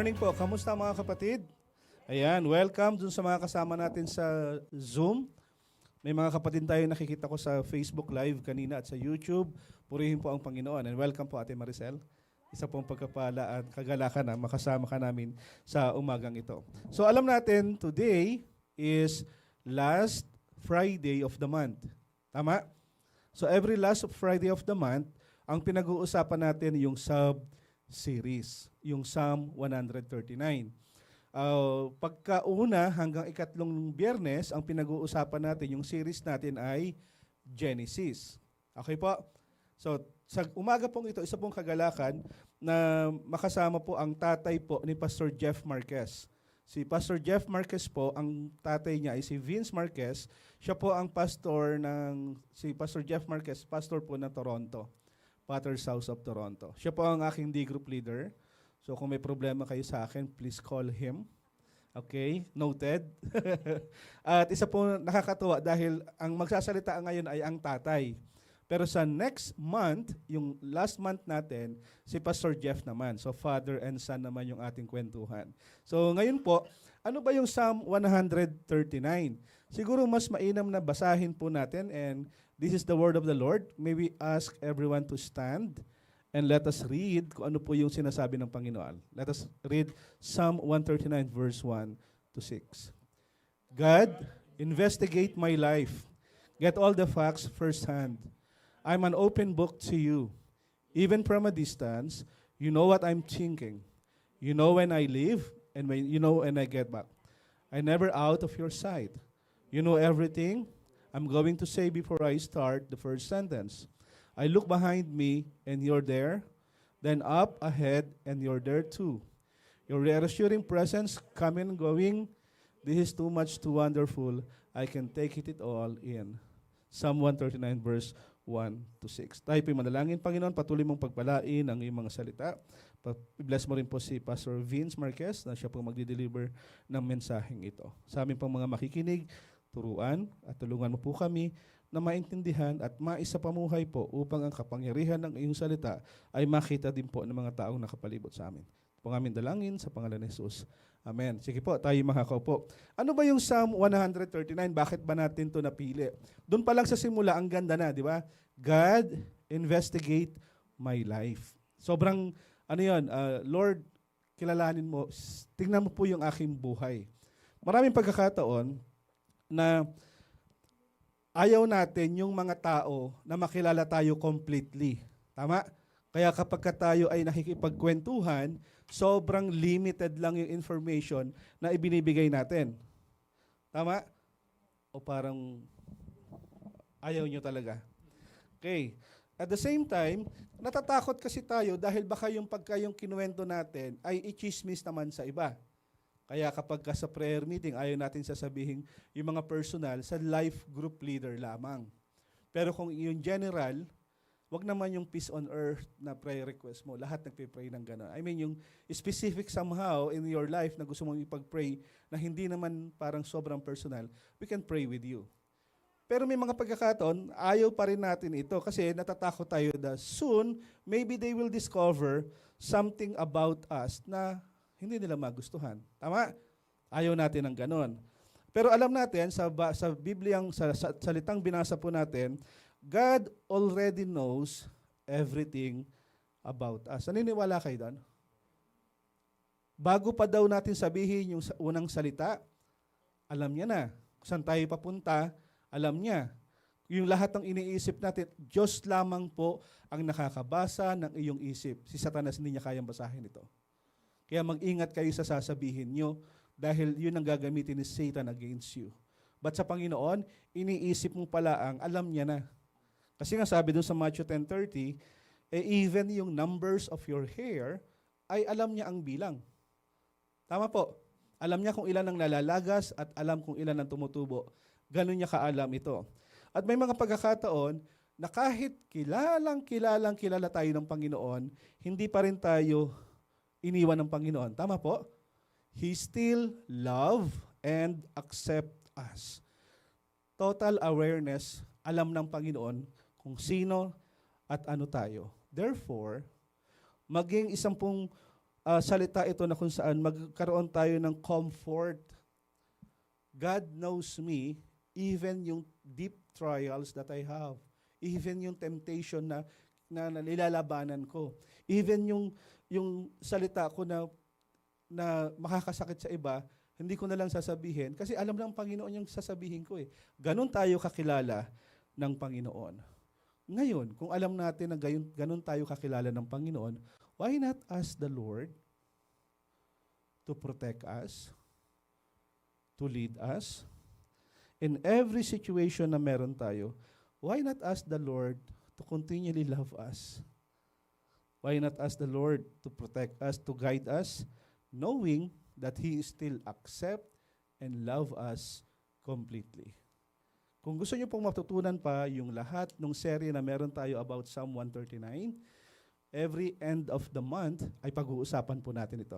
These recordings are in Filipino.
morning po. Kamusta mga kapatid? Ayan, welcome dun sa mga kasama natin sa Zoom. May mga kapatid tayo nakikita ko sa Facebook Live kanina at sa YouTube. Purihin po ang Panginoon. And welcome po Ate Maricel. Isa pong pagkapala at kagalakan na makasama ka namin sa umagang ito. So alam natin, today is last Friday of the month. Tama? So every last Friday of the month, ang pinag-uusapan natin yung sub-series, yung Psalm 139. Pagkauna hanggang ikatlong biyernes, ang pinag-uusapan natin, yung series natin ay Genesis. Okay po? So, sa umaga pong ito, isa pong kagalakan na makasama po ang tatay po ni Pastor Jeff Marquez. Si Pastor Jeff Marquez po, ang tatay niya ay si Vince Marquez. Siya po ang pastor si Pastor Jeff Marquez, pastor po ng Toronto, Potter's House of Toronto. Siya po ang aking D-group leader. So kung may problema kayo sa akin, please call him. Okay? Noted? At isa po nakakatuwa dahil ang magsasalita ngayon ay ang tatay. Pero sa next month, yung last month natin, si Pastor Jeff naman. So father and son naman yung ating kwentuhan. So ngayon po, ano ba yung Psalm 139? Siguro mas mainam na basahin po natin, and this is the word of the Lord. May we ask everyone to stand and let us read kung ano po yung sinasabi ng Panginoon. Let us read Psalm 139 verse 1 to 6. God, investigate my life. Get all the facts firsthand. I'm an open book to you. Even from a distance, you know what I'm thinking. You know when I leave and you know when I get back. I'm never out of your sight. You know everything I'm going to say before I start the first sentence. I look behind me and you're there, then up ahead and you're there too. Your reassuring presence coming and going, this is too much, too wonderful. I can take it all in. Psalm 139 verse 1 to 6. Tayo po'y manalangin. Panginoon, patuloy mong pagpalain ang iyong mga salita. Bless mo rin po si Pastor Vince Marquez na siya po magdi-deliver ng mensaheng ito. Sa amin pang mga makikinig, turuan at tulungan mo po kami na maintindihan at maisapamuhay po upang ang kapangyarihan ng iyong salita ay makita din po ng mga taong nakapalibot sa amin. Po aming dalangin sa pangalan ni Jesus. Amen. Sige po, tayo makakaupo. Ano ba yung Psalm 139? Bakit ba natin ito napili? Doon pa lang sa simula, ang ganda na, di ba? God, investigate my life. Sobrang, Lord, kilalanin mo, tingnan mo po yung aking buhay. Maraming pagkakataon na ayaw natin yung mga tao na makilala tayo completely. Tama? Kaya kapag tayo ay nakikipagkwentuhan, sobrang limited lang yung information na ibinibigay natin. Tama? O parang ayaw nyo talaga. Okay. At the same time, natatakot kasi tayo dahil baka yung yung kinuwento natin ay i-chismis naman sa iba. Kaya kapag sa prayer meeting, ayaw natin sasabihin yung mga personal sa life group leader lamang. Pero kung yung general, wag naman yung peace on earth na prayer request mo. Lahat nagpe-pray ng gano'n. I mean, yung specific somehow in your life na gusto mong ipag-pray na hindi naman parang sobrang personal, we can pray with you. Pero may mga pagkakataon, ayaw pa rin natin ito kasi natatakot tayo na soon, maybe they will discover something about us na hindi nila magustuhan. Tama? Ayaw natin ng gano'n. Pero alam natin, sa Bibliang, sa salitang binasa po natin, God already knows everything about us. Naniniwala kayo doon? Bago pa daw natin sabihin yung unang salita, alam niya na. Kung saan tayo papunta, alam niya. Yung lahat ng iniisip natin, Diyos lamang po ang nakakabasa ng iyong isip. Si Satanas hindi niya kayang basahin ito. Kaya mag-ingat kayo sa sasabihin nyo dahil yun ang gagamitin ni Satan against you. But sa Panginoon, iniisip mo pala ang alam niya na. Kasi nga sabi dun sa Matthew 10:30, even yung numbers of your hair, ay alam niya ang bilang. Tama po. Alam niya kung ilan ang nalalagas at alam kung ilan ang tumutubo. Ganun niya kaalam ito. At may mga pagkakataon na kahit kilala tayo ng Panginoon, hindi pa rin tayo iniwan ng Panginoon. Tama po? He still love and accept us. Total awareness, alam ng Panginoon kung sino at ano tayo. Therefore, maging isang pong salita ito na kung saan magkaroon tayo ng comfort. God knows me, even yung deep trials that I have, even yung temptation na nilalabanan ko, even yung salita ko na makakasakit sa iba, hindi ko na lang sasabihin kasi alam ng Panginoon yung sasabihin ko eh. Ganon tayo kakilala ng Panginoon. Ngayon, kung alam natin na ganon tayo kakilala ng Panginoon, why not ask the Lord to protect us, to lead us? In every situation na meron tayo, why not ask the Lord to continually love us? Why not ask the Lord to protect us, to guide us, knowing that He still accept and love us completely? Kung gusto niyo pong matutunan pa yung lahat ng serye na meron tayo about Psalm 139, every end of the month ay pag-uusapan po natin ito.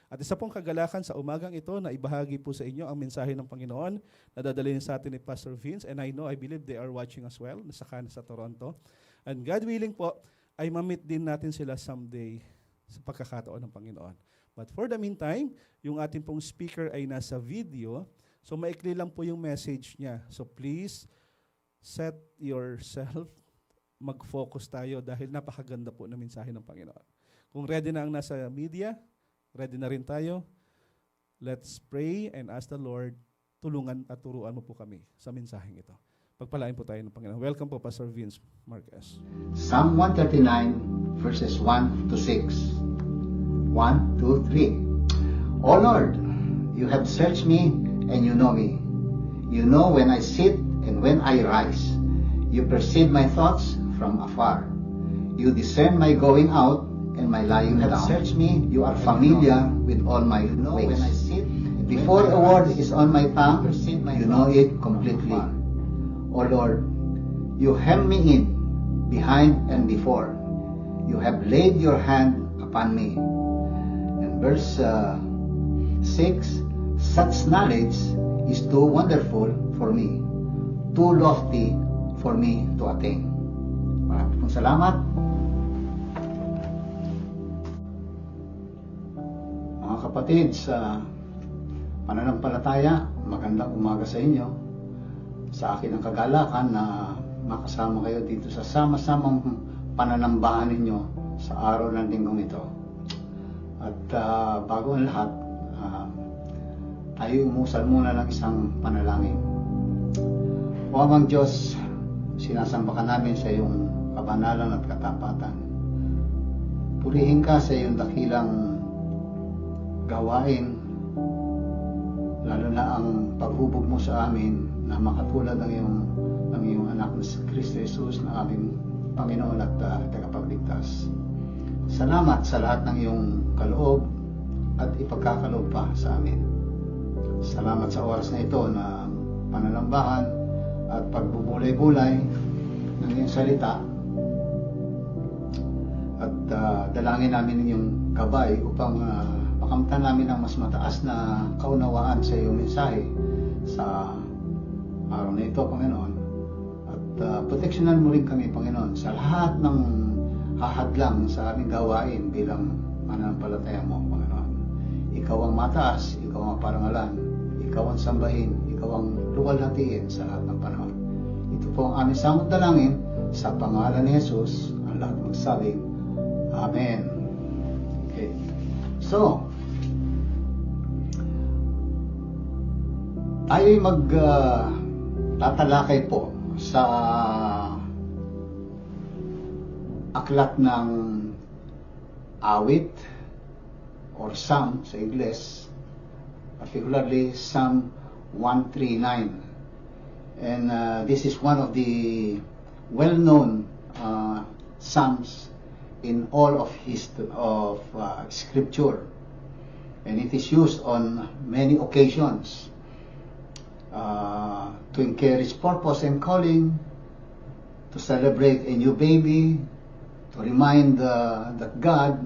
At isa pong kagalakan sa umagang ito na ibahagi po sa inyo ang mensahe ng Panginoon na dadalhin sa atin ni Pastor Vince, and I believe they are watching as well, sa Toronto. And God willing po, ay ma-meet din natin sila someday sa pagkakataon ng Panginoon. But for the meantime, yung ating pong speaker ay nasa video, so maikli lang po yung message niya. So please, set yourself, mag-focus tayo dahil napakaganda po ng mensahe ng Panginoon. Kung ready na ang nasa media, ready na rin tayo, let's pray and ask the Lord, tulungan at turuan mo po kami sa mensaheng ito. Pagpalain po tayo ng Panginoon. Welcome po, Pastor Vince Marquez. Psalm 139, verses 1 to 6. 1, 2, 3. O Lord, you have searched me and you know me. You know when I sit and when I rise. You perceive my thoughts from afar. You discern my going out and my lying down. You have searched me, you are familiar with all my ways. When I sit, before a word is on my tongue, you know it completely. O Lord, you hem me in, behind and before. You have laid your hand upon me. And verse 6, such knowledge is too wonderful for me, too lofty for me to attain. Maraming pong salamat. Mga kapatid, sa pananampalataya, magandang umaga sa inyo. Sa akin ang kagalakan na makasama kayo dito sa sama-samang pananambahan ninyo sa araw ng linggong ito. At bago ang lahat, tayo umusal muna ng isang panalangin. O Amang Diyos, sinasamba ka namin sa iyong kabanalan at katapatan. Purihin ka sa iyong dakilang gawain, lalo na ang paghubog mo sa amin na makatulad ng iyong anak na si Kristo Jesus na aming Panginoon at tagapagligtas. Salamat sa lahat ng iyong kaloob at ipagkakaloob pa sa amin. Salamat sa oras na ito na pananambahan at pagbubulay-bulay ng iyong salita at dalangin namin inyong gabay upang makamtan namin ang mas mataas na kaunawaan sa iyong mensahe sa araw na ito, Panginoon. At proteksyonan mo rin kami, Panginoon, sa lahat ng hahadlang sa aming gawain bilang mananampalataya mo, Panginoon. Ikaw ang mataas, ikaw ang parangalan, ikaw ang sambahin, ikaw ang luwalhatiin sa lahat ng panahon. Ito po ang aming samot dalangin sa pangalan ni Jesus, ang lahat magsabing, Amen. Okay. So, tayo'y tatalakay po sa aklat ng awit or Psalm sa Ingles, particularly Psalm 139. And this is one of the well-known Psalms in all of Scripture, and it is used on many occasions to encourage purpose and calling, to celebrate a new baby, to remind that God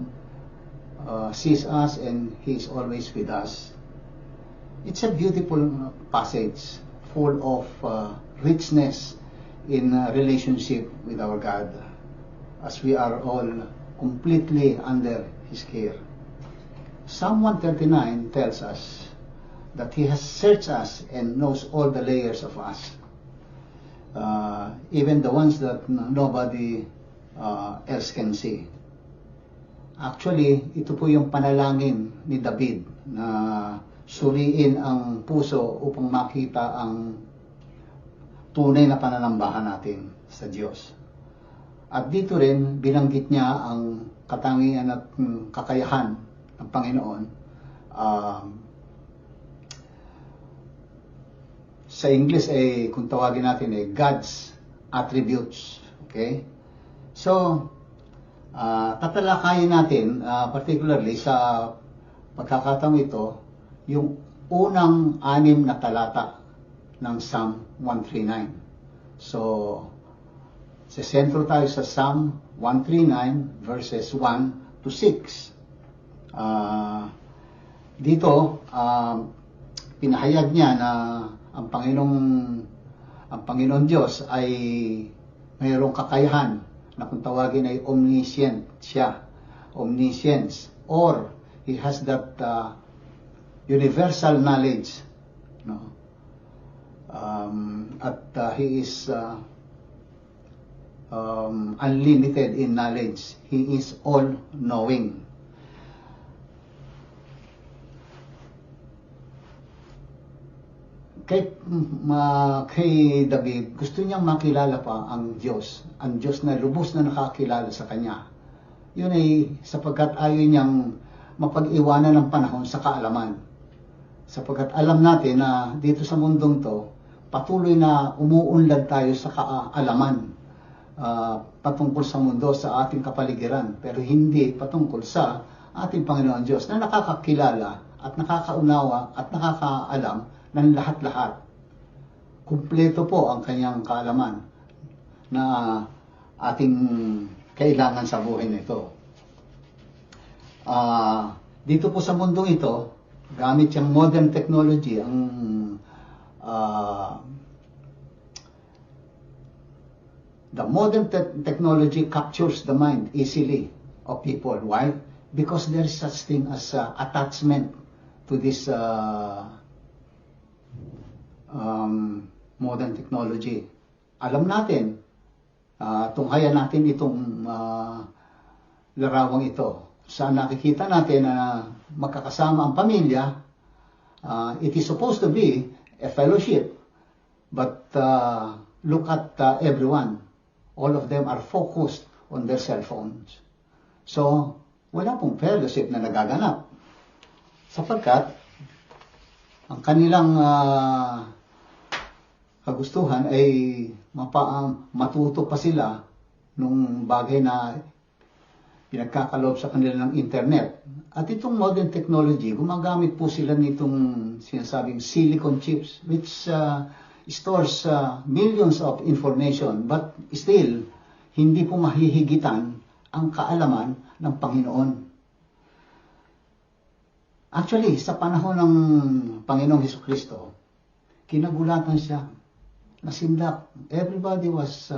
sees us and He is always with us. It's a beautiful passage full of richness in relationship with our God, as we are all completely under His care. Psalm 139 tells us that He has searched us and knows all the layers of us. Even the ones that nobody else can see. Actually, ito po yung panalangin ni David na suriin ang puso upang makita ang tunay na pananambahan natin sa Diyos. At dito rin, binanggit niya ang katangian at kakayahan ng Panginoon. Sa English, kung tawagin natin, God's attributes. Okay? So, tatalakayin natin, particularly sa pagkakataong ito, yung unang 6 na talata ng Psalm 139. So, sentro tayo sa Psalm 139 verses 1 to 6. Dito, pinahayag niya na ang Panginoon Diyos ay mayroong kakayahan na kung tawagin ay omniscient siya, omniscience, or He has that universal knowledge, no? He is unlimited in knowledge. He is all-knowing. Kay David, gusto niyang makilala pa ang Diyos na lubos na nakakilala sa kanya. Yun ay sapagkat ayaw niyang mapag-iwanan ng panahon sa kaalaman. Sapagkat alam natin na dito sa mundong to, patuloy na umuunlad tayo sa kaalaman patungkol sa mundo, sa ating kapaligiran, pero hindi patungkol sa ating Panginoon Diyos na nakakakilala at nakakaunawa at nakakaalam ng lahat-lahat. Kumpleto po ang kanyang kaalaman na ating kailangan sa buhay nito. Dito po sa mundong ito, gamit yung modern technology, the modern technology captures the mind easily of people. Why? Because there is such thing as attachment to this modern technology. Alam natin, tunghayan natin itong larawang ito. Saan nakikita natin na magkakasama ang pamilya, it is supposed to be a fellowship. But look at everyone. All of them are focused on their cell phones. So, wala pong fellowship na nagaganap. Sapagkat, ang kanilang kagustuhan ay matuto pa sila nung bagay na pinagkakaloob sa kanila ng internet. At itong modern technology, gumagamit po sila nitong sinasabing silicon chips, which stores millions of information, but still, hindi po mahihigitan ang kaalaman ng Panginoon. Actually, sa panahon ng Panginoong Hesukristo, kinagulatan siya, nasimlak. Everybody was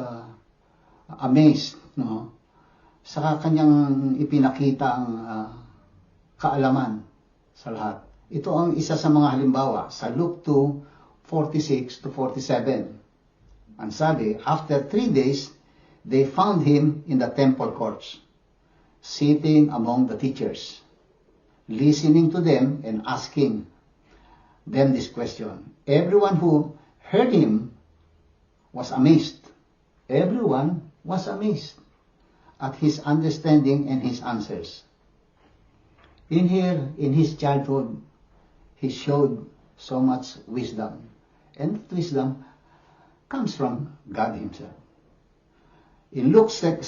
amazed, no? Sa kanyang ipinakita ang kaalaman sa lahat. Ito ang isa sa mga halimbawa sa Luke 2:46 to 47. Ang sabi, after 3 days, they found him in the temple courts, sitting among the teachers, listening to them and asking them this question. Everyone who heard him was amazed. Everyone was amazed at his understanding and his answers. In his childhood, he showed so much wisdom. And that wisdom comes from God himself. In Luke 6,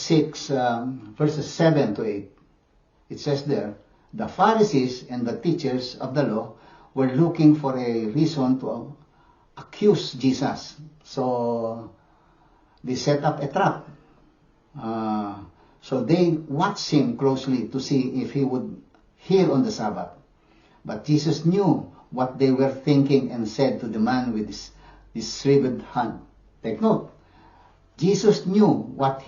verses 7 to 8, it says there, the Pharisees and the teachers of the law were looking for a reason to accuse Jesus. So, they set up a trap. So they watched him closely to see if he would heal on the Sabbath. But Jesus knew what they were thinking and said to the man with this shriveled hand. Take note. Jesus knew what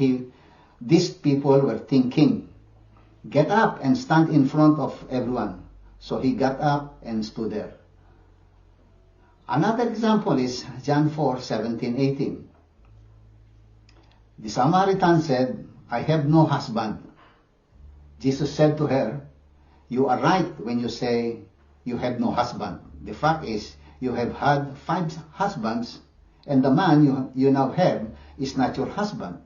these people were thinking. Get up and stand in front of everyone. So he got up and stood there. Another example is John 4:17-18. The Samaritan said, I have no husband. Jesus said to her, you are right when you say you have no husband. The fact is, you have had 5 husbands, and the man you now have is not your husband.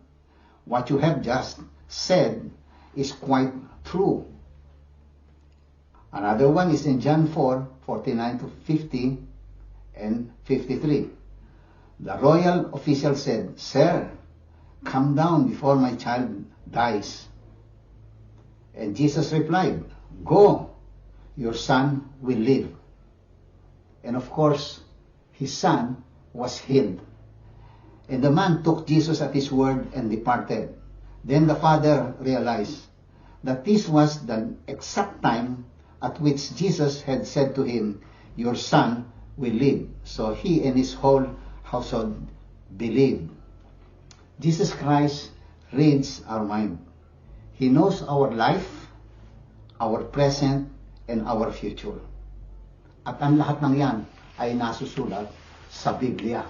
What you have just said is quite true. Another one is in John 4:49-50 and 53. The royal official said, Sir, come down before my child dies. And Jesus replied, Go, your son will live. And of course, his son was healed. And the man took Jesus at his word and departed. Then the father realized that this was the exact time at which Jesus had said to him, Your son will live. So he and his whole household believed. Jesus Christ reads our mind. He knows our life, our present, and our future. At ang lahat ng yan ay nasusulat sa Biblia.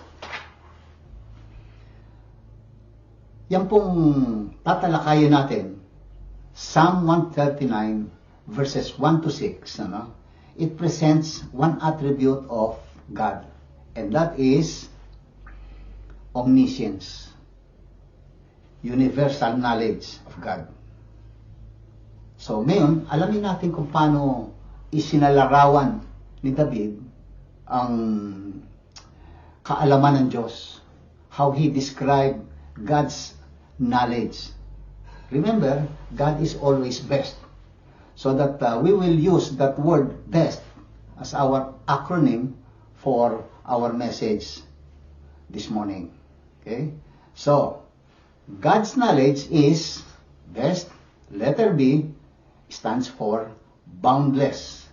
Yan pong tatalakayin natin, Psalm 139 verses 1-6, it presents one attribute of God, and that is omniscience, universal knowledge of God. So ngayon, alamin natin kung paano isinalarawan ni David ang kaalaman ng Diyos, how he described God's knowledge. Remember, God is always best. So that we will use that word best as our acronym for our message this morning. Okay? So, God's knowledge is best. Letter B stands for boundless.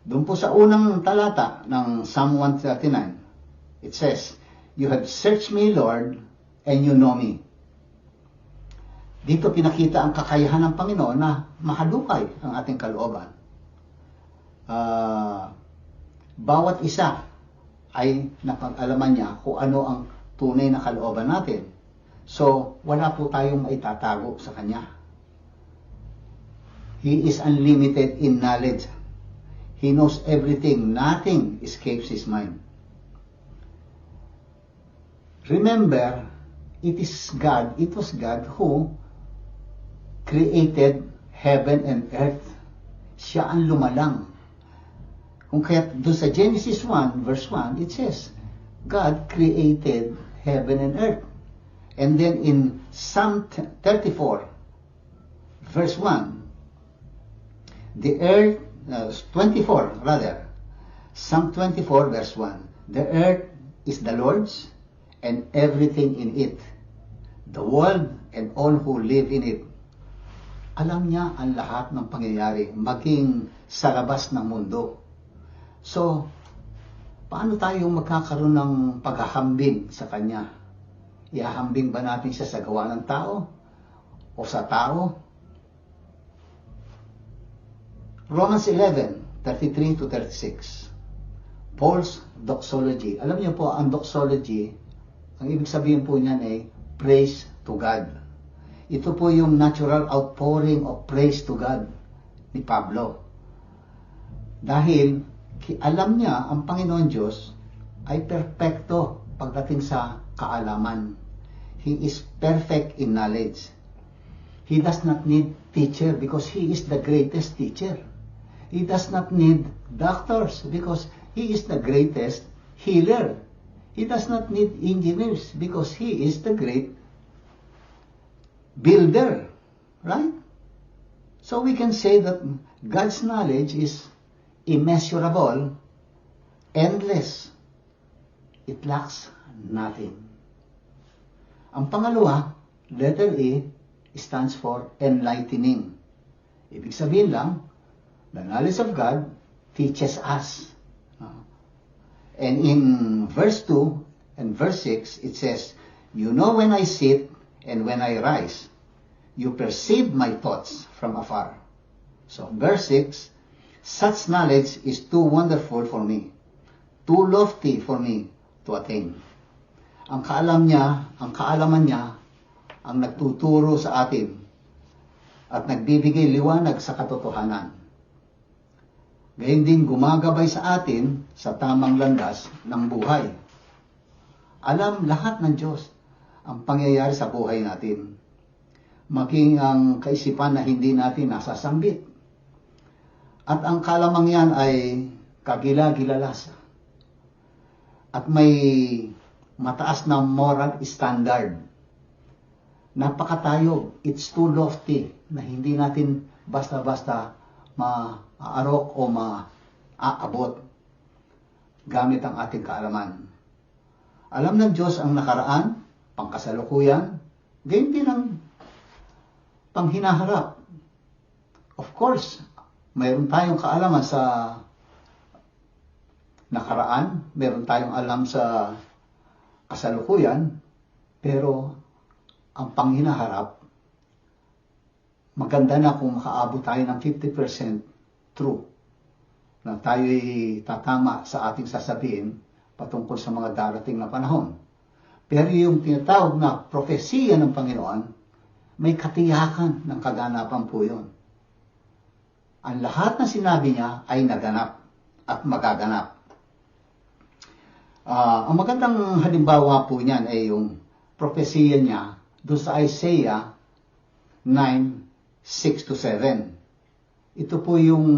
Doon po sa unang talata ng Psalm 139, it says, You have searched me, Lord, and you know me. Dito pinakita ang kakayahan ng Panginoon na mahadukay ang ating kalooban. Bawat isa ay napag-alaman niya kung ano ang tunay na kalooban natin. So, wala po tayong maitatago sa Kanya. He is unlimited in knowledge. He knows everything. Nothing escapes His mind. Remember, it was God who created heaven and earth. Siya ang lumalang. Kung kaya doon sa Genesis 1 verse 1, it says, God created heaven and earth. And then in Psalm 34 verse 1, the earth, 24 rather, Psalm 24 verse 1, the earth is the Lord's and everything in it, the world and all who live in it. Alam niya ang lahat ng pangyayari, maging sa labas ng mundo. So, paano tayo magkakaroon ng paghahambing sa Kanya? Ihahambing ba natin siya sa gawa ng tao? O sa tao? Romans 11:33-36. Paul's doxology. Alam niyo po, ang doxology, ang ibig sabihin po niyan ay praise to God. Ito po yung natural outpouring of praise to God ni Pablo. Dahil alam niya ang Panginoon Diyos ay perpekto pagdating sa kaalaman. He is perfect in knowledge. He does not need teacher because He is the greatest teacher. He does not need doctors because He is the greatest healer. He does not need engineers because He is the great builder, right? So we can say that God's knowledge is immeasurable, endless. It lacks nothing. Ang pangalawa, letter E, stands for enlightening. Ibig sabihin lang, the knowledge of God teaches us. And in verse 2 and verse 6, it says, You know when I sit and when I rise, you perceive my thoughts from afar. So, verse 6, Such knowledge is too wonderful for me, too lofty for me to attain. Ang kaalaman niya, ang nagtuturo sa atin at nagbibigay liwanag sa katotohanan. Gayun din gumagabay sa atin sa tamang landas ng buhay. Alam lahat ng Diyos ang pangyayari sa buhay natin. Maging ang kaisipan na hindi natin nasasambit. At ang kalamang yan ay kagila-gilalasa. At may mataas na moral standard. Napakatayo. It's too lofty na hindi natin basta-basta maaarok o maaabot gamit ang ating kaalaman. Alam ng Diyos ang nakaraan, pangkasalukuyan, gayon din ang panghinaharap. Of course, mayroon tayong kaalaman sa nakaraan, mayroon tayong alam sa kasalukuyan, pero ang panghinaharap, maganda na kung makaabot tayo ng 50% true na tayo'y tatama sa ating sasabihin patungkol sa mga darating na panahon. Pero yung tinatawag na propesiya ng Panginoon, may katiyakan ng kaganapan po yun. Ang lahat na sinabi niya ay naganap at magaganap. Ang magandang halimbawa po niyan ay yung propesiya niya doon sa Isaiah 9:6-7. Ito po yung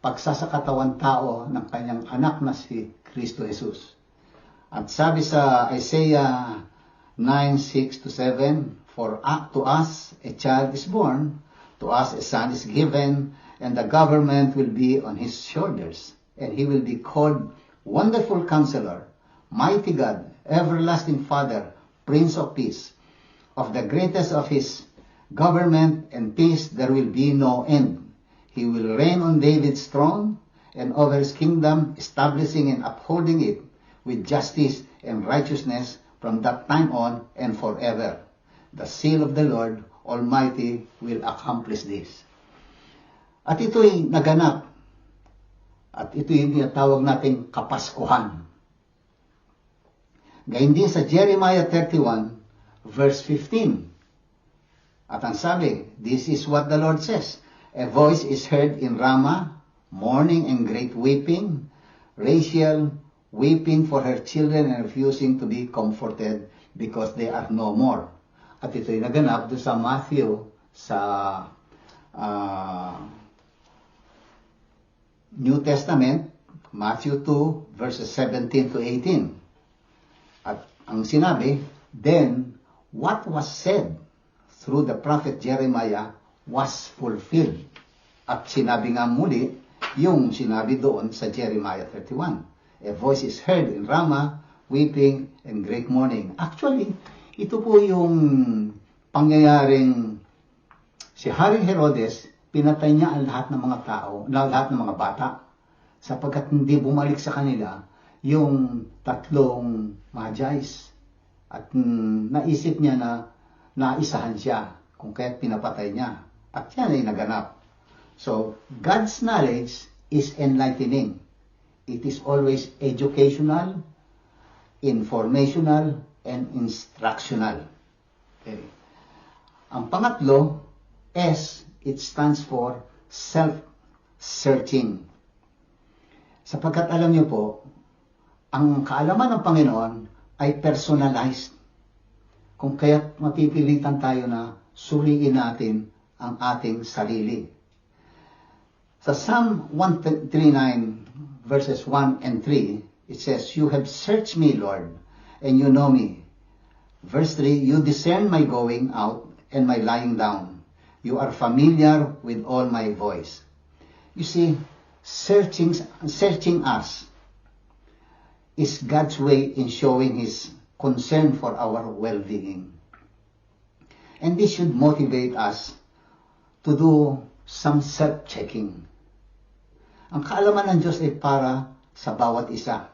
pagsasakatawan tao ng kanyang anak na si Kristo Jesus. At sabi sa Isaiah 9:6-7, For to us a child is born, to us a son is given, and the government will be on his shoulders, and he will be called Wonderful Counselor, Mighty God, Everlasting Father, Prince of Peace. Of the greatest of his government and peace there will be no end. He will reign on David's throne and over his kingdom, establishing and upholding it with justice and righteousness from that time on and forever. The seal of the Lord Almighty will accomplish this. At ito'y naganap. At ito'y tinatawag nating Kapaskuhan. Gayun din sa Jeremiah 31, verse 15. At ang sabi, this is what the Lord says. A voice is heard in Ramah, mourning and great weeping, Rachel weeping for her children and refusing to be comforted because they are no more. At ito'y naganap doon sa Matthew, sa New Testament, Matthew 2, verses 17-18. At ang sinabi, then what was said through the prophet Jeremiah was fulfilled. At sinabi nga muli, yung sinabi doon sa Jeremiah 31. A voice is heard in Ramah, weeping and great mourning. Actually, ito po yung pangyayaring si Haring Herodes, pinatay niya ang lahat ng mga tao, lahat ng mga bata, sapagkat hindi bumalik sa kanila yung tatlong Magi's. At naisip niya na naisahan siya, kung kaya't pinapatay niya. At yan ay naganap. So, God's knowledge is enlightening. It is always educational, informational, and instructional. Okay. Ang pangatlo, S, it stands for self-searching. Sapagkat alam niyo po, ang kaalaman ng Panginoon ay personalized. Kung kaya't mapipilitan tayo na suliin natin ang ating sarili. Sa Psalm 139 verses 1 and 3, it says, You have searched me, Lord, and you know me. Verse 3, You discern my going out and my lying down. You are familiar with all my voice. You see, searching us is God's way in showing His concern for our well-being. And this should motivate us to do some self-checking. Ang kaalaman ng Diyos ay para sa bawat isa.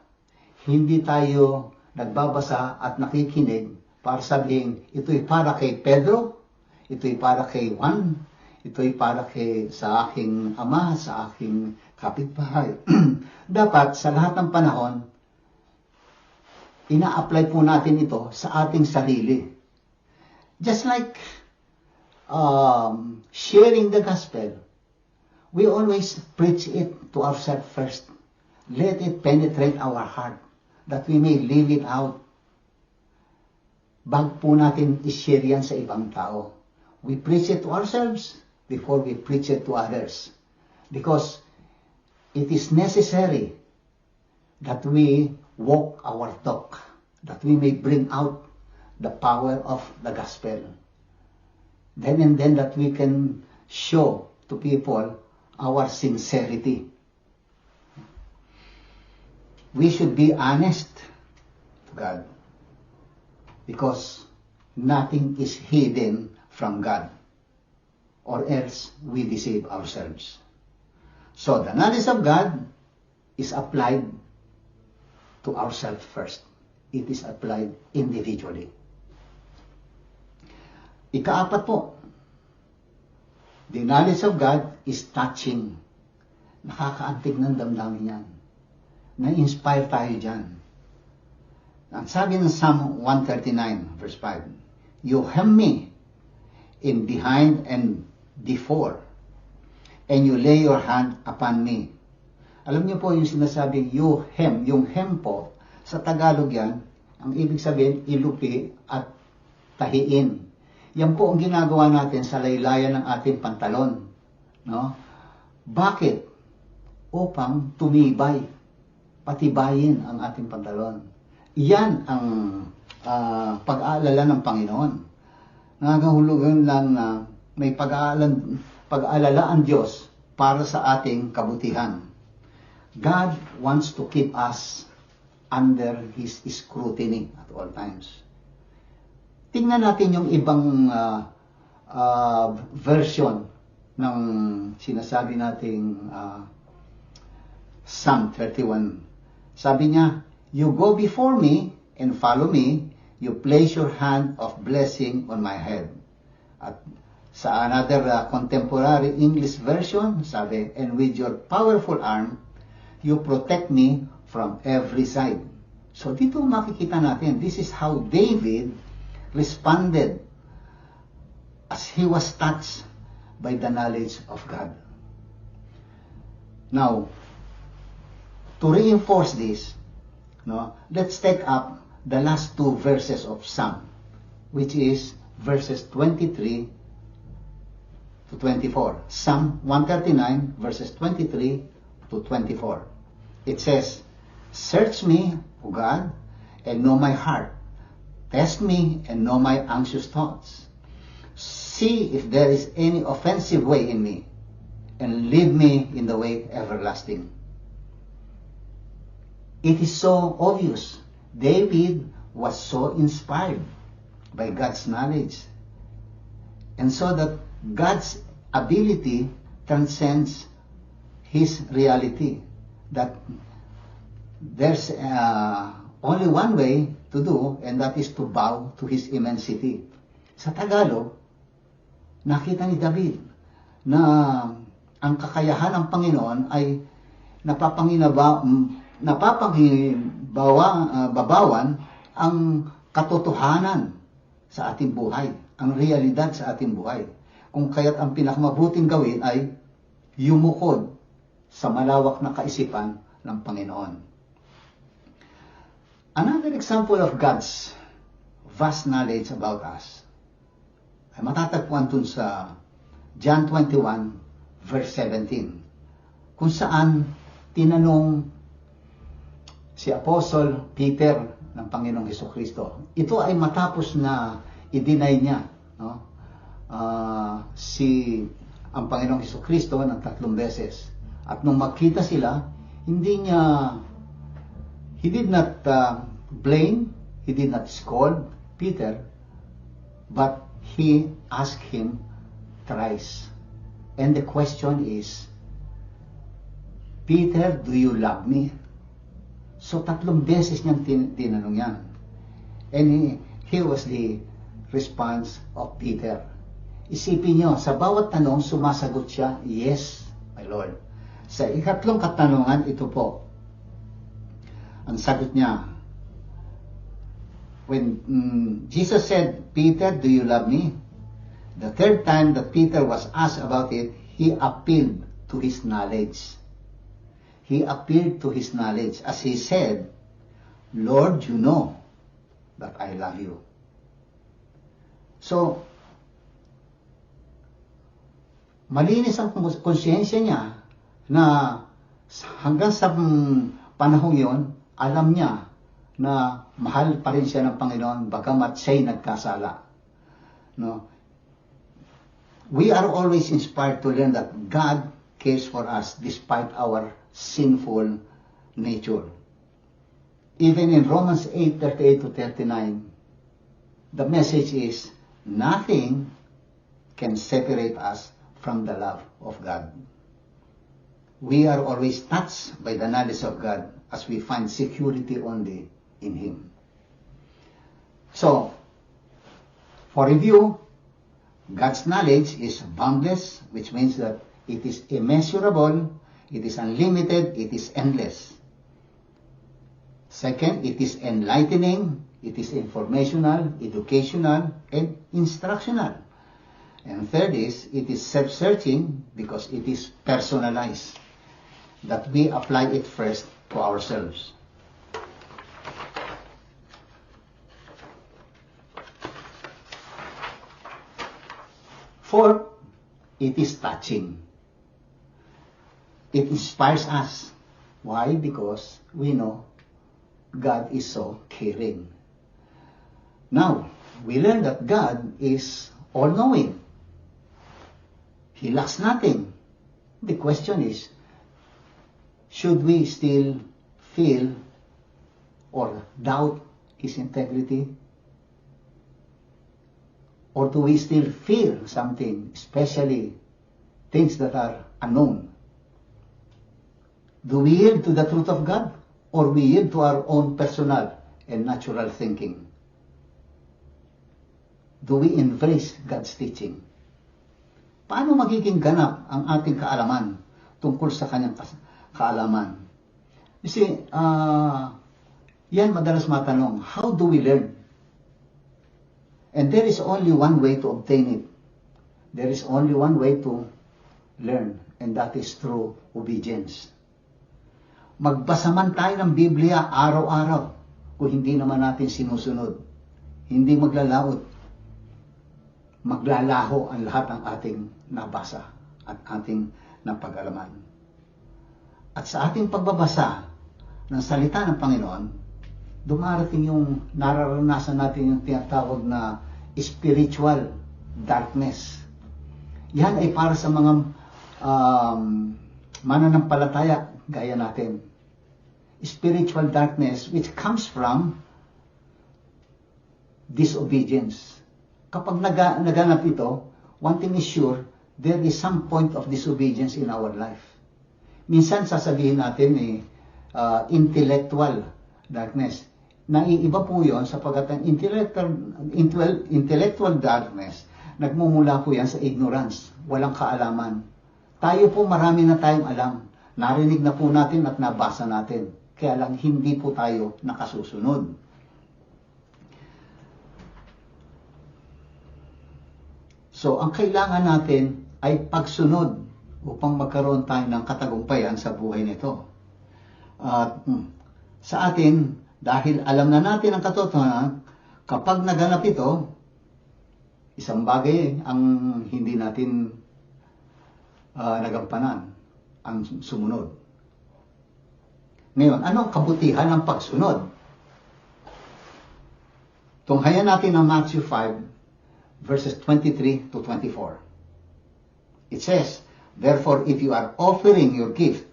Hindi tayo nagbabasa at nakikinig para sabihin, ito'y para kay Pedro, ito'y para kay Juan, ito'y para sa aking ama, sa aking kapitbahay. Dapat sa lahat ng panahon, ina-apply po natin ito sa ating sarili. Just like sharing the gospel, we always preach it to ourselves first. Let it penetrate our heart that we may live it out. Bago po natin i-share yan sa ibang tao. We preach it to ourselves before we preach it to others. Because it is necessary that we walk our talk, that we may bring out the power of the gospel. Then and then that we can show to people our sincerity. We should be honest to God because nothing is hidden from God, or else we deceive ourselves. So the knowledge of God is applied to ourselves first. It is applied individually. Ikaapat po, the knowledge of God is touching. Nakakaantig ng damdamin yan. Na-inspire tayo dyan. Ang sabi ng Psalm 139, verse 5, You hem me in behind and before, and you lay your hand upon me. Alam niyo po yung sinasabing you hem, yung hem po, sa Tagalog yan, ang ibig sabihin, ilupi at tahiin. Yan po ang ginagawa natin sa laylayan ng ating pantalon. No? Bakit? Upang tumibay, patibayin ang ating pantalon. Yan ang pag-aalala ng Panginoon. Nangangahulugan lang na may pag-aalala ang Diyos para sa ating kabutihan. God wants to keep us under His scrutiny at all times. Tingnan natin yung ibang version ng sinasabi nating Psalm 31. Sabi niya, You go before me and follow me, you place your hand of blessing on my head. At sa another contemporary English version, sabi, And with your powerful arm, you protect me from every side. So dito makikita natin, this is how David responded as he was touched by the knowledge of God. Now, to reinforce this, let's take up the last two verses of Psalm, which is verses 23 to 24. Psalm 139, verses 23 to 24. It says, Search me, O God, and know my heart. Test me and know my anxious thoughts. See if there is any offensive way in me, and lead me in the way everlasting. It is so obvious. David was so inspired by God's knowledge. And so that God's ability transcends his reality. That there's only one way to do, and that is to bow to His immensity. Sa Tagalog, nakita ni David na ang kakayahan ng Panginoon ay napapangbabawan ang katotohanan sa ating buhay, ang realidad sa ating buhay. Kung kaya't ang pinakamabuting gawin ay yumukod sa malawak na kaisipan ng Panginoon. Another example of God's vast knowledge about us ay matatagpuan dun sa John 21 verse 17, kung saan tinanong si Apostle Peter ng Panginoong Hesukristo. Ito ay matapos na i-deny niya ang Panginoong Hesukristo ng 3 beses. At nung magkita sila, he did not blame, he did not scold Peter, but he asked him thrice. And the question is, Peter, do you love me? So 3 beses niyang tinanong yan. And here was the response of Peter. Isipin nyo, sa bawat tanong, sumasagot siya, yes, my Lord. Sa ikatlong katanungan, ito po. Ang sagot niya, when Jesus said, Peter, do you love me? The third time that Peter was asked about it, he appealed to his knowledge. He appealed to his knowledge as he said, Lord, you know that I love you. So, malinis ang konsyensya niya na hanggang sa panahong yon, alam niya na mahal pa rin siya ng Panginoon bagamat siya'y nagkasala. No? We are always inspired to learn that God cares for us despite our sinful nature. Even in Romans 8:38 to 39, the message is, nothing can separate us from the love of God. We are always touched by the knowledge of God as we find security only in Him. So, for review, God's knowledge is boundless, which means that it is immeasurable, it is unlimited, it is endless. Second, it is enlightening, it is informational, educational, and instructional. And third is, it is self-searching because it is personalized, that we apply it first to ourselves. Fourth, it is touching. It inspires us. Why? Because we know God is so caring. Now, we learn that God is all-knowing. He lacks nothing. The question is, should we still feel or doubt His integrity? Or do we still fear something, especially things that are unknown? Do we yield to the truth of God? Or we yield to our own personal and natural thinking? Do we embrace God's teaching? Paano magiging ganap ang ating kaalaman tungkol sa kanyang kaalaman? You see, yan madalas matanong, how do we learn? And there is only one way to obtain it. There is only one way to learn, and that is through obedience. Magbasa man tayo ng Biblia araw-araw kung hindi naman natin sinusunod. Hindi maglalaot. Maglalaho ang lahat ng ating nabasa at ating napag-alaman. At sa ating pagbabasa ng salita ng Panginoon, dumarating yung nararanasan natin yung tinatawag na spiritual darkness. Yan ay para sa mga mananampalataya gaya natin. Spiritual darkness which comes from disobedience. Kapag naganap ito, one thing is sure, there is some point of disobedience in our life. Minsan sasabihin natin intellectual darkness. Naiiba po yun sapagkat ang intellectual darkness, nagmumula po yan sa ignorance, walang kaalaman. Tayo po marami na tayong alam. Narinig na po natin at nabasa natin. Kaya lang hindi po tayo nakasusunod. So, ang kailangan natin ay pagsunod upang magkaroon tayo ng katagumpayan sa buhay nito. At sa atin, dahil alam na natin ang katotohanan, kapag naganap ito, isang bagay ang hindi natin nagampanan, ang sumunod. Ngayon, ano ang kabutihan ng pagsunod? Tunghayan natin ang Matthew 5, verses 23 to 24. It says, "Therefore, if you are offering your gift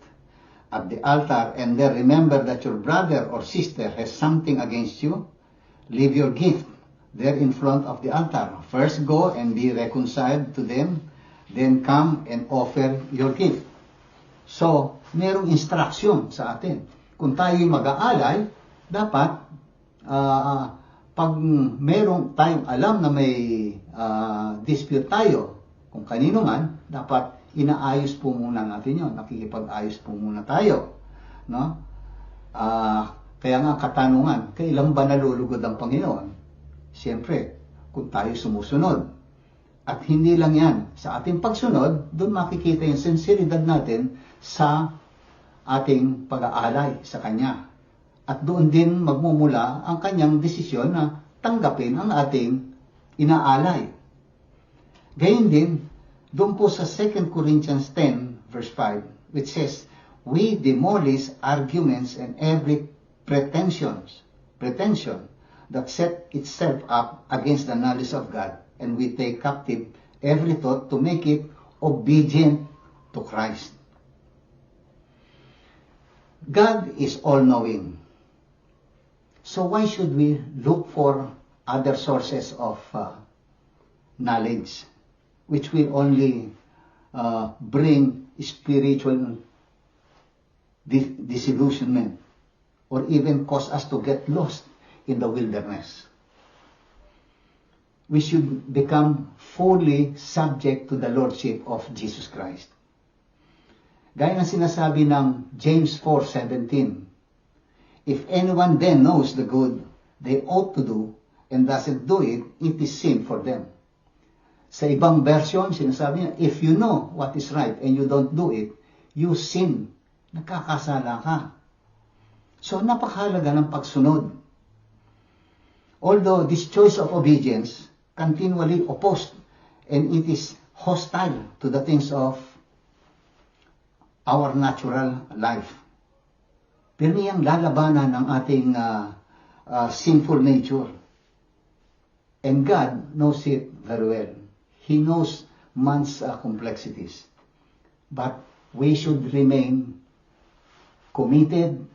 at the altar and there remember that your brother or sister has something against you, leave your gift there in front of the altar. First go and be reconciled to them, then come and offer your gift." So, merong instruction sa atin. Kung tayo'y mag-aalay, dapat pag merong tayong alam na may dispute tayo, kung kanino man, dapat inaayos po muna natin yun. Nakikipag-ayos po muna tayo. No? Kaya nga katanungan, kailan ba nalulugod ang Panginoon? Siyempre, kung tayo sumusunod. At hindi lang yan. Sa ating pagsunod, doon makikita yung sinseridad natin sa ating pag-aalay sa Kanya. At doon din magmumula ang Kanyang desisyon na tanggapin ang ating inaalay. Gayun din, doon po sa 2 Corinthians 10, verse 5, which says, we demolish arguments and every pretension that set itself up against the knowledge of God, and we take captive every thought to make it obedient to Christ. God is all-knowing. So why should we look for other sources of knowledge, which will only bring spiritual disillusionment or even cause us to get lost in the wilderness? We should become fully subject to the Lordship of Jesus Christ. Gaya ng sinasabi ng James 4:17, if anyone then knows the good they ought to do and doesn't do it, it is sin for them. Sa ibang version, sinasabi niya, if you know what is right and you don't do it, you sin. Nagkakasala ka. So, napakahalaga ng pagsunod. Although this choice of obedience continually opposed and it is hostile to the things of our natural life. Pero niyang lalabanan ng ating sinful nature. And God knows it very well. He knows man's complexities. But we should remain committed,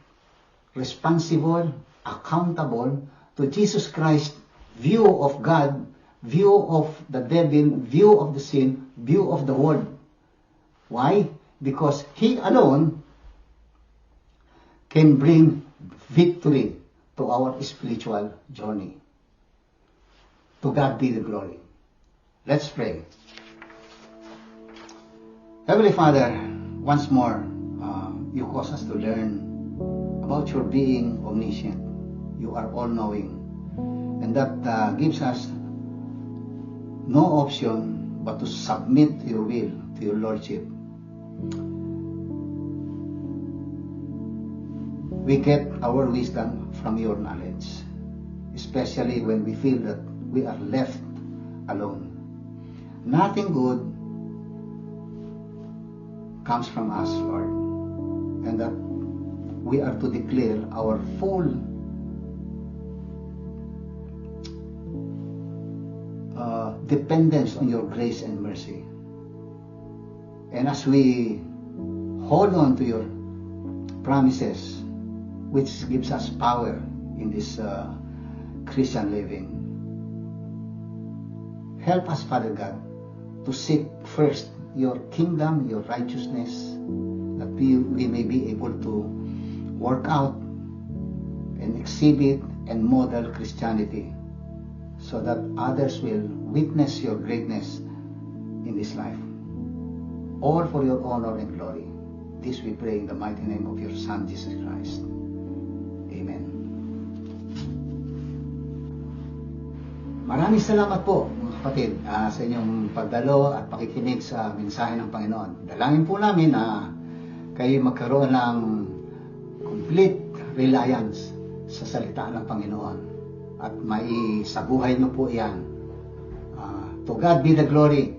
responsible, accountable to Jesus Christ's view of God, view of the devil, view of the sin, view of the world. Why? Because He alone can bring victory to our spiritual journey. To God be the glory. Let's pray. Heavenly Father, once more, you cause us to learn about your being omniscient. You are all-knowing. And that gives us no option but to submit to your will, to your Lordship. We get our wisdom from your knowledge, especially when we feel that we are left alone. Nothing good comes from us, Lord, and that we are to declare our full dependence on your grace and mercy. And as we hold on to your promises, which gives us power in this Christian living, help us, Father God, to seek first your kingdom, your righteousness, that we may be able to work out and exhibit and model Christianity, so that others will witness your greatness in this life. All for your honor and glory. This we pray in the mighty name of your Son, Jesus Christ. Amen. Maraming salamat po, mga kapatid, sa inyong pagdalo at pakikinig sa mensahe ng Panginoon. Dalangin po namin na kayo magkaroon ng complete reliance sa salita ng Panginoon at maisabuhay niyo po yan. To God be the glory.